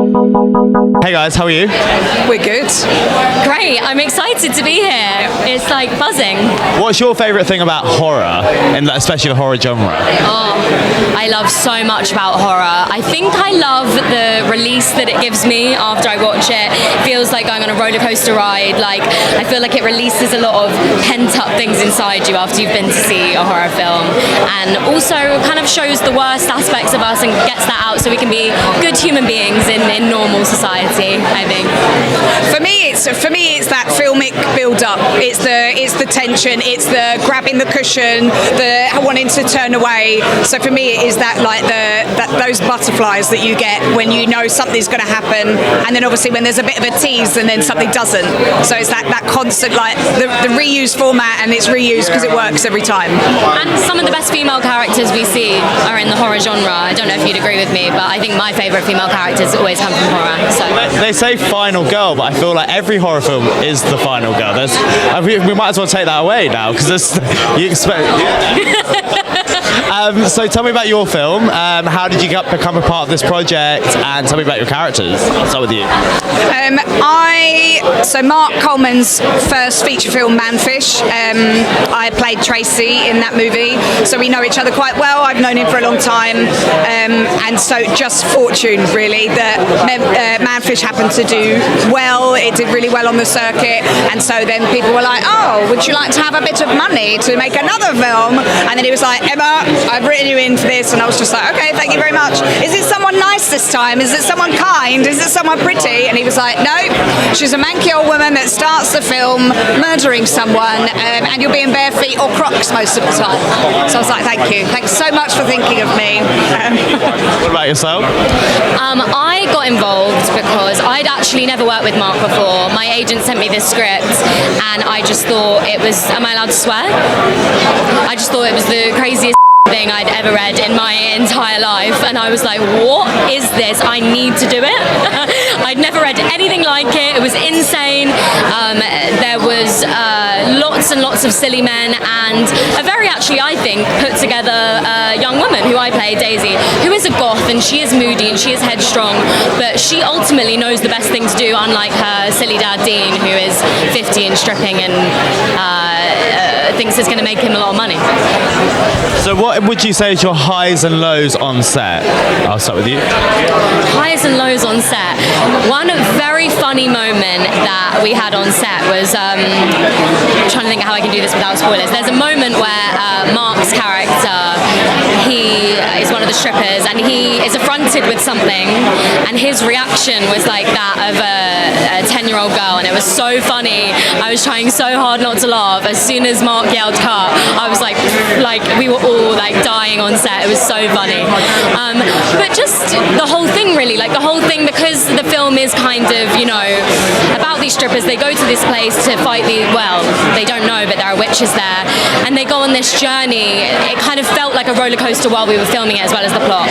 Hey guys, how are you? We're good. Great, I'm excited to be here. It's like buzzing. What's your favourite thing about horror, and especially the horror genre? Oh, I love so much about horror. I think I love the release that it gives me after I watch it. It feels like going on a roller coaster ride. Like, I feel like it releases a lot of pent up things inside you after you've been to see a horror film, and also kind of shows the worst aspects of us and gets that out so we can be good human beings in normal society, I think. For me, it's that filmic build-up. It's the tension. It's the grabbing the cushion, the wanting to turn away. So for me, it is that those butterflies that you get when you know something's going to happen, and then obviously when there's a bit of a tease and then something doesn't. So it's that constant, like the reused format, and it's reused because it works every time. And some of the best female characters we see are in the horror genre. I don't know if you'd agree with me, but I think my favourite female characters always come from horror. So They say final girl, but I feel like every horror film is the final girl. We might as well take that away now, because you expect. So tell me about your film. How did you become a part of this project, and tell me about your characters? I'll start with you. So Mark Coleman's first feature film, Manfish, I played Tracy in that movie, so we know each other quite well. I've known him for a long time, and so just fortune really that Manfish happened to do well. It did really well on the circuit, and so then people were like, oh, would you like to have a bit of money to make another film? And then he was like, Emma, I've written you in for this, and I was just like, okay, thank you very much. Is it someone nice this time? Is it someone kind? Is it someone pretty? And he was like, no, she's a manky old woman that starts the film murdering someone, and you'll be in bare feet or Crocs most of the time. So I was like, thank you. Thanks so much for thinking of me. What about yourself? I got involved because I'd actually never worked with Mark before. My agent sent me this script, and I just thought it was, am I allowed to swear? I just thought it was the craziest thing I'd ever read in my entire life, and I was like, what is this? I need to do it. I'd never read anything like it. It was insane. There was lots and lots of silly men, and a very, actually, I think, put together young woman who I play, Daisy, who is a goth, and she is moody and she is headstrong, but she ultimately knows the best thing to do, unlike her silly dad Dean, who is 50 and stripping and thinks it's going to make him a lot of money. So what would you say is your highs and lows on set? I'll start with you. Highs and lows on set. One very funny moment that we had on set was, I'm trying to think how I can do this without spoilers. There's a moment where Mark's character, he is one of the strippers, and he is affronted with something, and his reaction was like that of a 10-year-old girl, and it was so funny. I was trying so hard not to laugh. As soon as Mark yelled cut, I was like we were all like dying on set. It was so funny. But just the whole thing really, like the whole thing, because the film is kind of, you know, about these strippers. They go to this place to fight they don't know, but there are witches there, and they go on this journey. It kind of felt like a roller coaster while we were filming it, as well as the plot.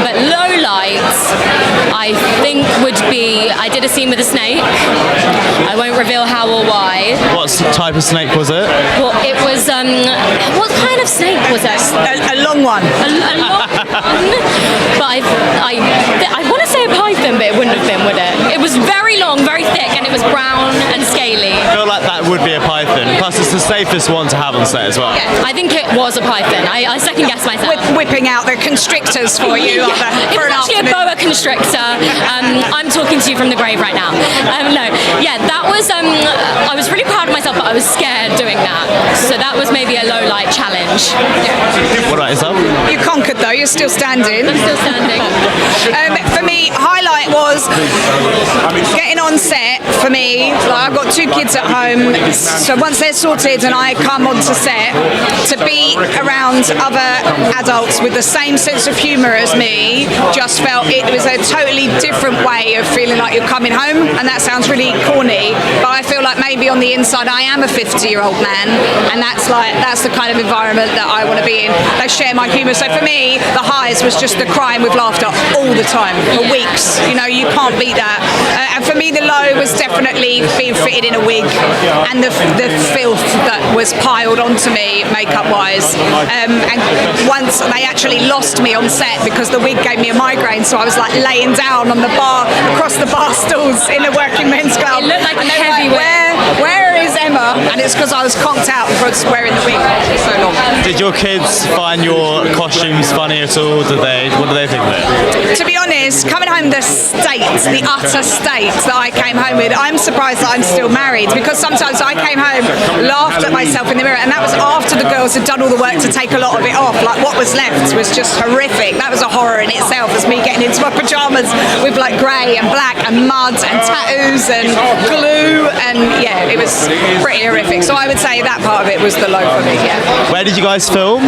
But low lights, I think, would be, I did a scene with a snake. I won't reveal how or why. What type of snake was it? Well, it was, what kind of snake was it? A long one. A long one. But I want to say a python, but it wouldn't have been, would it? It was very long, very thick, and it was brown and scaly. I feel like that would be a python. Plus, it's the safest one to have on set as well. Yeah, I think it was a python. I second guess myself. Whipping out the constrictors for you. Yeah. It was actually a boa constrictor. I'm talking to you from the grave right now. That was, I was really proud of myself, but I was scared doing that. So that was maybe a low light challenge. What about yourself? You conquered though, you're still standing. I'm still standing. For me, highlight was getting on set. For me, I've got two kids at home, so once they're sorted and I come onto set, to be around other adults with the same sense of humour as me, just felt it was a totally different way of feeling like you're coming home. And that sounds really corny, but I feel like maybe on the inside I am a 50-year-old man, and that's the kind of environment that I want to be in. They share my humour. So for me, the highs was just the crying with laughter all the time for weeks. You know, you can't beat that. And for me, the low was definitely being fitted in a wig and the filth that was piled onto me makeup wise. And once they actually lost me on set because the wig gave me a migraine, so I was like laying down on the bar, across the bar stools in a working men's club. It looked like and a heavy like, where is Emma? And it's because I was conked out for wearing the wig for so long. Did your kids find your costumes funny at all? What do they think of it? To be honest, coming home the utter state that I came home with, I'm surprised that I'm still married, because sometimes I came home, laughed at myself in the mirror, and that was after the girls had done all the work to take a lot of it off. Like, what was left was just horrific. That was a horror in itself, as me getting into my pyjamas with like grey and black and mud and tattoos and glue, and yeah, it was pretty horrific. So I would say that part of it was the low for me, yeah. Where did you guys film?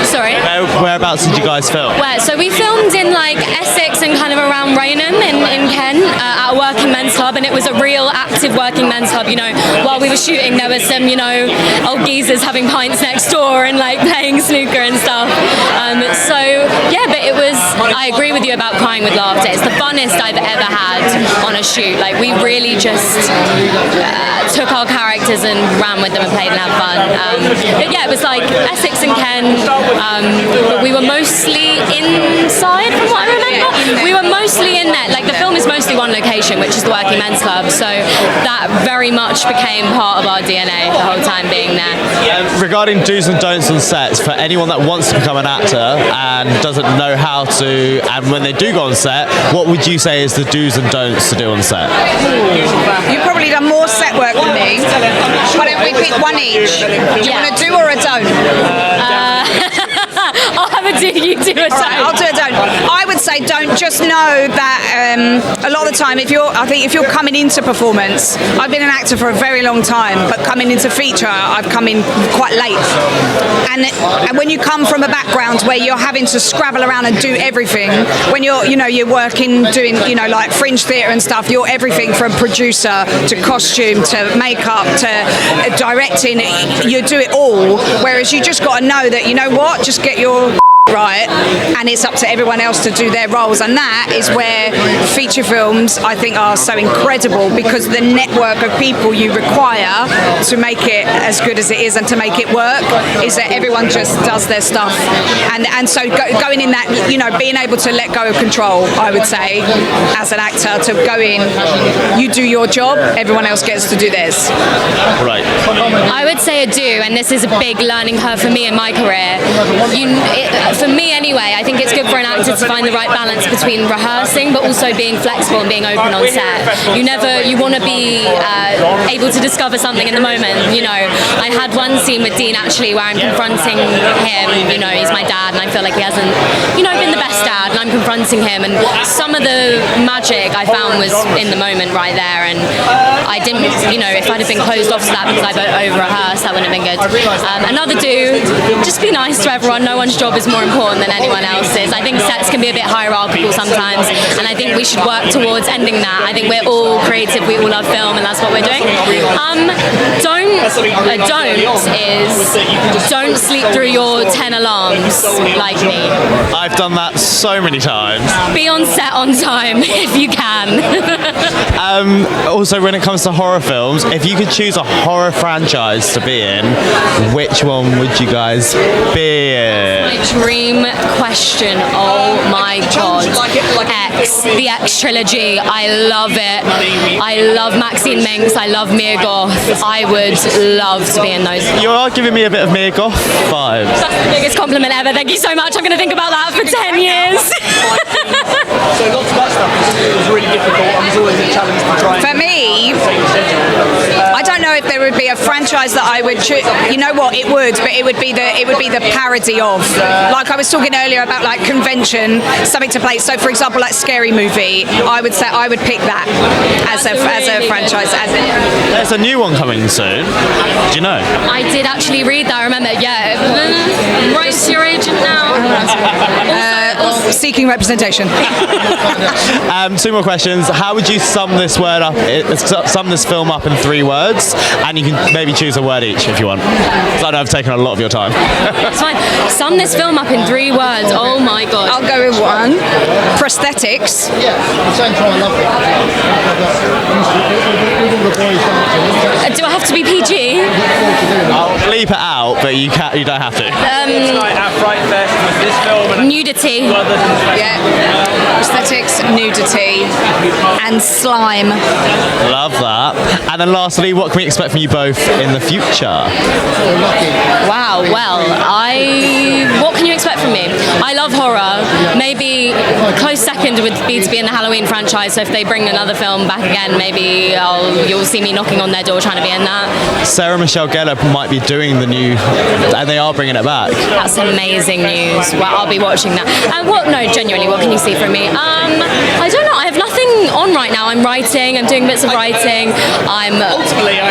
Sorry? Whereabouts did you guys film? So we filmed in like Essex and kind of around Raynham in Kent at a working men's club, and it was a real active working men's club. You know, while we were shooting, there was some, you know, old geezers having pints next door and like playing snooker and stuff. So yeah, but it was, I agree with you about crying with laughter. It's the funnest I've ever had on a shoot. Like, we really just took our characters and ran with them and played and had fun. But yeah, it was like Essex and Kent, but we were mostly inside from what I remember. We were mostly in there. Like, the film is mostly one location, which is the Working Men's Club, so that very much became part of our DNA the whole time being there. Regarding do's and don'ts on sets, for anyone that wants to become an actor and doesn't know how to, and when they do go on set, what would you say is the do's and don'ts to do on set? You've probably done more set work than me. Why don't we pick one each? Do you want a do or a don't? I'll have a do, you do a don't. Right, I'll do a don't. I would say don't. Just know that a lot of the time, if you're coming into performance, I've been an actor for a very long time, but coming into feature, I've come in quite late. And when you come from a background where you're having to scrabble around and do everything, when you're working doing like fringe theatre and stuff, you're everything from producer to costume to makeup to directing. You do it all. Whereas you just got to know that, you know what, just get your right, and it's up to everyone else to do their roles, and that is where feature films, I think, are so incredible, because the network of people you require to make it as good as it is and to make it work is that everyone just does their stuff, and so going in that, being able to let go of control, I would say, as an actor, to go in, you do your job, everyone else gets to do theirs. Right. I would say a do, and this is a big learning curve for me in my career. For me anyway, I think it's good for an actor to find the right balance between rehearsing but also being flexible and being open on set. You want to be able to discover something in the moment. I had one scene with Dean actually where I'm confronting him. He's my dad, and I feel like he hasn't been the best dad, and I'm confronting him, and some of the magic I found was in the moment right there, and I didn't, if I'd have been closed off to that because I've over-rehearsed, that wouldn't have been good. Another do, just be nice to everyone. No one's job is more important than anyone else's. I think sets can be a bit hierarchical sometimes, and I think we should work towards ending that. I think we're all creative, we all love film, and that's what we're doing. Don't sleep through your 10 alarms like me. I've done that so many times. Be on set on time if you can. Also, when it comes to horror films, if you could choose a horror franchise to be in, which one would you guys be in? My dream question. Oh my god. X. The X trilogy. I love it. I love Maxine Minx. I love Mia Goth. I would love to be in those. You are giving me a bit of Mia Goth vibes. That's the biggest compliment ever. Thank you so much. I'm going to think about that for 10 years. So lots of that stuff was really difficult. It was always a challenge to try. For me, I don't know if there would be a franchise that I would choose. You know what? It would, but it would be the parody of. Like I was talking earlier about like convention, something to play. So for example, like Scary Movie, I would say I would pick that as a franchise. There's a new one coming soon. Do you know? I did actually read that. I remember. Yeah. Write to your agent now. Seeking representation. Two more questions. How would you sum this film up in 3 words? And you can maybe choose a word each if you want. So I know I've taken a lot of your time. It's fine. Sum this film up in 3 words. Oh my god. I'll go with 1. Prosthetics. Do I have to be PG? I'll bleep it out. out, but you don't have to. Tonight at FrightFest was this film and Nudity. Yeah. Aesthetics, nudity, and slime. Love that. And then lastly, what can we expect from you both in the future? Wow, well, what can you expect from me? I love horror. Maybe close second would be to be in the Halloween franchise, so if they bring another film back again, maybe you'll see me knocking on their door trying to be in that. Sarah Michelle Gellar might be doing the new, and they are bringing it back. That's amazing news. Well, I'll be watching that. And no, genuinely, what can you see from me? I don't know. I have nothing on right now. I'm writing. I'm doing bits of writing. I'm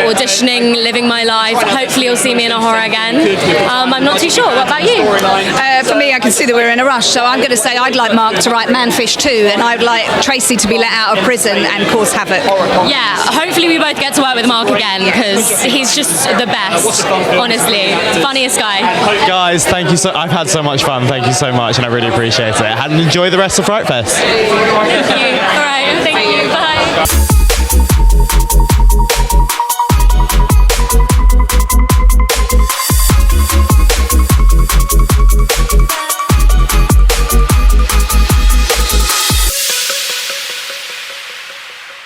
auditioning, living my life. Hopefully, you'll see me in a horror again. I'm not too sure. What about you? For me, I can see that we're in a rush, so I'm going to say I'd like Mark to write Manfish 2, and I'd like Tracy to be let out of prison and cause havoc. Yeah, hopefully we both get to work with Mark again, because he's just the best, honestly. Funniest guy. Guys, thank you I've had so much fun. Thank you so much, and I really appreciate it. And enjoy the rest of FrightFest. Thank you. All right.